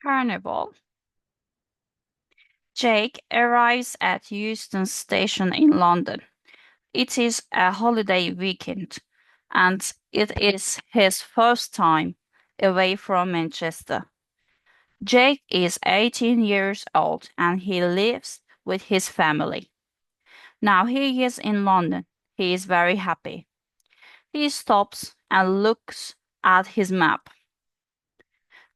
Carnival. Jake arrives at Euston Station in London. It is a holiday weekend, and it is his first time away from Manchester. Jake is 18 years old and he lives with his family. Now he is in London. He is very happy. He stops and looks at his map.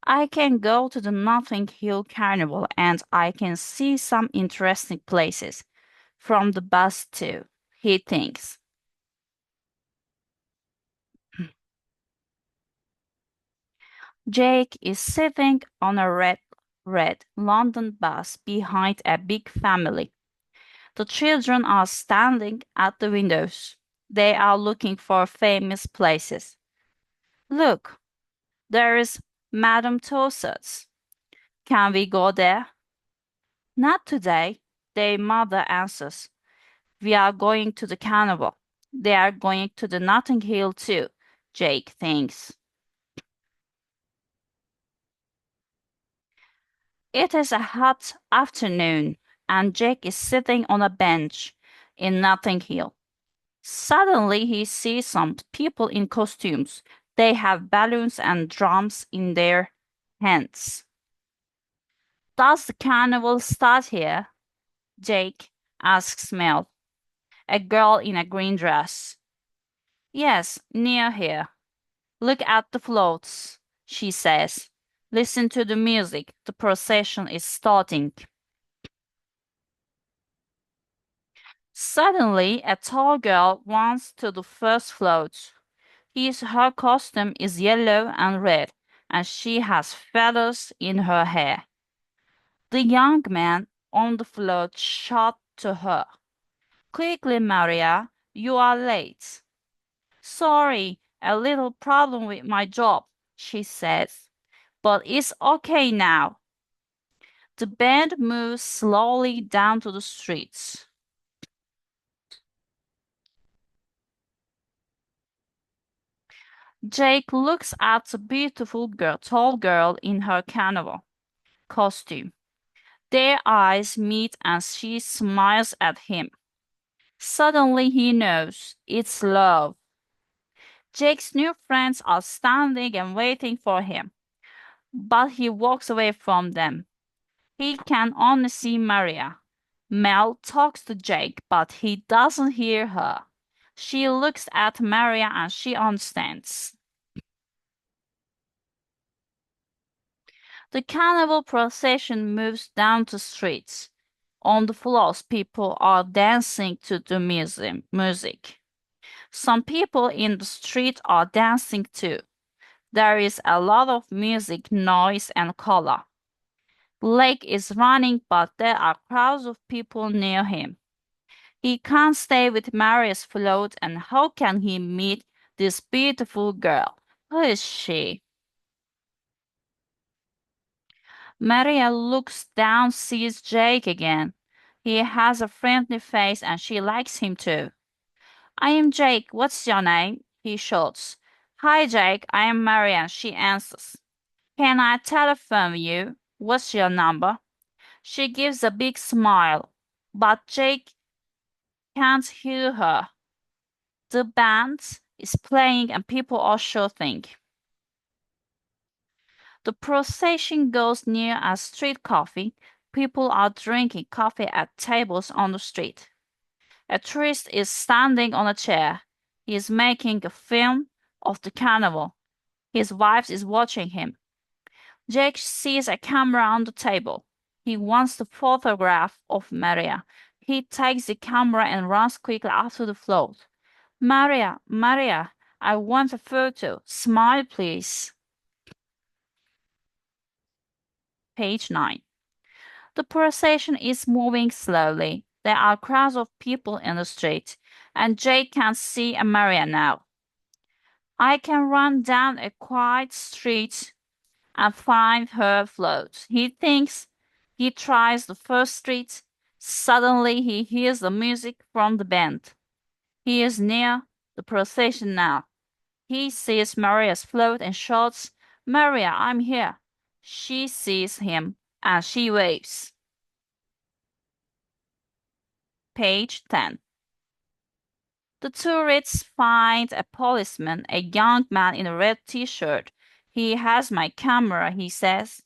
I can go to the Notting Hill Carnival and I can see some interesting places from the bus too, he thinks. Jake is sitting on a red London bus behind a big family. The children are standing at the windows. They are looking for famous places. Look, there is Madame Tussauds. Can we go there? Not today, their mother answers. We are going to the carnival. They are going to the Notting Hill too, Jake thinks. It is a hot afternoon, and Jake is sitting on a bench in Notting Hill. Suddenly, he sees some people in costumes. They have balloons and drums in their hands. Does the carnival start here? Jake asks Mel, a girl in a green dress. Yes, near here. Look at the floats, she says. Listen to the music. The procession is starting. Suddenly, a tall girl runs to the first float. Her costume is yellow and red, and she has feathers in her hair. The young man on the float shouts to her, quickly, Maria, you are late. Sorry, a little problem with my job, she says, but it's okay now. The band moves slowly down to the streets. Jake looks at the beautiful tall girl in her carnival costume. Their eyes meet and she smiles at him. Suddenly he knows it's love. Jake's new friends are standing and waiting for him, but he walks away from them. He can only see Maria. Mel talks to Jake, but he doesn't hear her. She looks at Maria and she understands. The carnival procession moves down the streets. On the floors, people are dancing to the music. Some people in the street are dancing too. There is a lot of music, noise, and color. Blake is running, but there are crowds of people near him. He can't stay with Maria's float, and how can he meet this beautiful girl? Who is she? Maria looks down, sees Jake again. He has a friendly face and she likes him too. I am Jake. What's your name? He shouts. Hi, Jake. I am Maria, she answers. Can I telephone you? What's your number? She gives a big smile, but Jake can't hear her. The band is playing and people are shouting. The procession goes near a street cafe. People are drinking coffee at tables on the street. A tourist is standing on a chair. He is making a film of the carnival. His wife is watching him. Jake sees a camera on the table. He wants the photograph of Maria. He takes the camera and runs quickly after the float. Maria, Maria, I want a photo. Smile, please. Page 9. The procession is moving slowly. There are crowds of people in the street, and Jake can see Maria now. I can run down a quiet street and find her float. He thinks. He tries the first street. Suddenly he hears the music from the band. He is near the procession now. He sees Maria's float and shouts, Maria, I'm here. She sees him and she waves. Page 10. The tourists find a policeman, a young man in a red t-shirt. He has my camera, he says.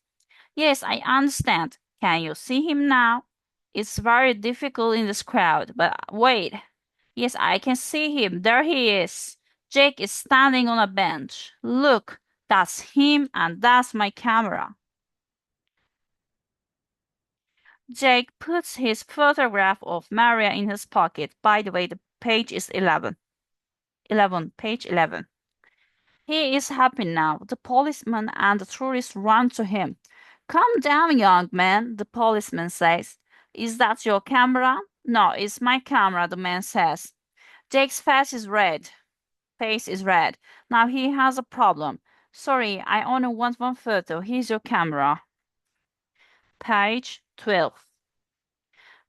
Yes, I understand. Can you see him now? It's very difficult in this crowd, but wait. Yes, I can see him. There he is. Jake is standing on a bench. Look, that's him and that's my camera. Jake puts his photograph of Maria in his pocket. By the way, the page is 11. 11, page 11. He is happy now. The policeman and the tourist run to him. Calm down, young man, the policeman says. Is that your camera? No, it's my camera, the man says. Jake's face is red. Now he has a problem. Sorry, I only want one photo. Here's your camera. Page 12.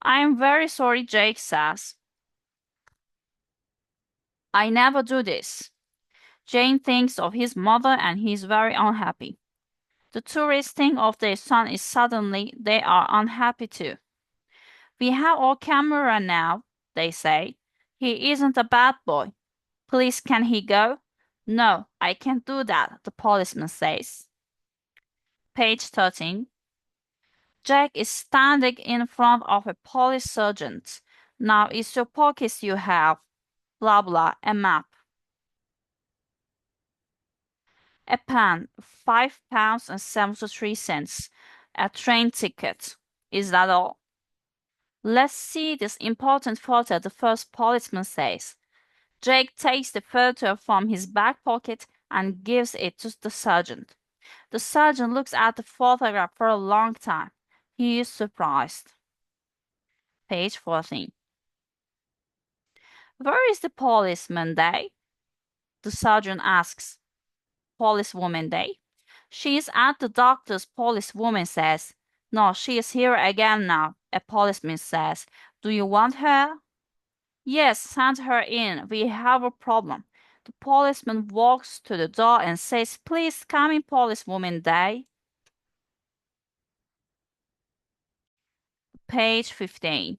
I'm very sorry, Jake says. I never do this. Jane thinks of his mother and he's very unhappy. The tourists think of their son is suddenly they are unhappy too. We have our camera now, they say. He isn't a bad boy. Please, can he go? No, I can't do that, the policeman says. Page 13. Jack is standing in front of a police sergeant. Now it's your pockets you have. Blah blah, a map. A pen, £5 and 73 cents. A train ticket. Is that all? Let's see this important photo, the first policeman says. Jake takes the photo from his back pocket and gives it to the sergeant. The sergeant looks at the photograph for a long time. He is surprised. Page 14. Where is the policeman, Day? The sergeant asks. Policewoman, Day? She is at the doctor's, policewoman says. No, she is here again now, a policeman says. Do you want her? Yes, send her in. We have a problem. The policeman walks to the door and says, Please come in, policewoman Day. Page 15.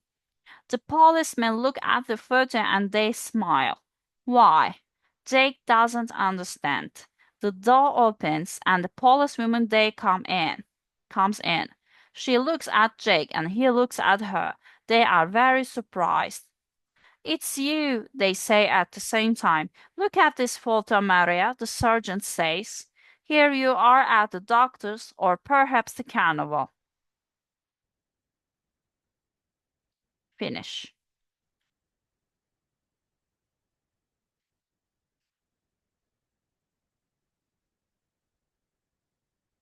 The policemen look at the photo and they smile. Why? Jake doesn't understand. The door opens and the policewoman Day comes in. She looks at Jake and he looks at her. They are very surprised. It's you, they say at the same time. Look at this photo, Maria, the sergeant says. Here you are at the doctor's or perhaps the carnival. Finish.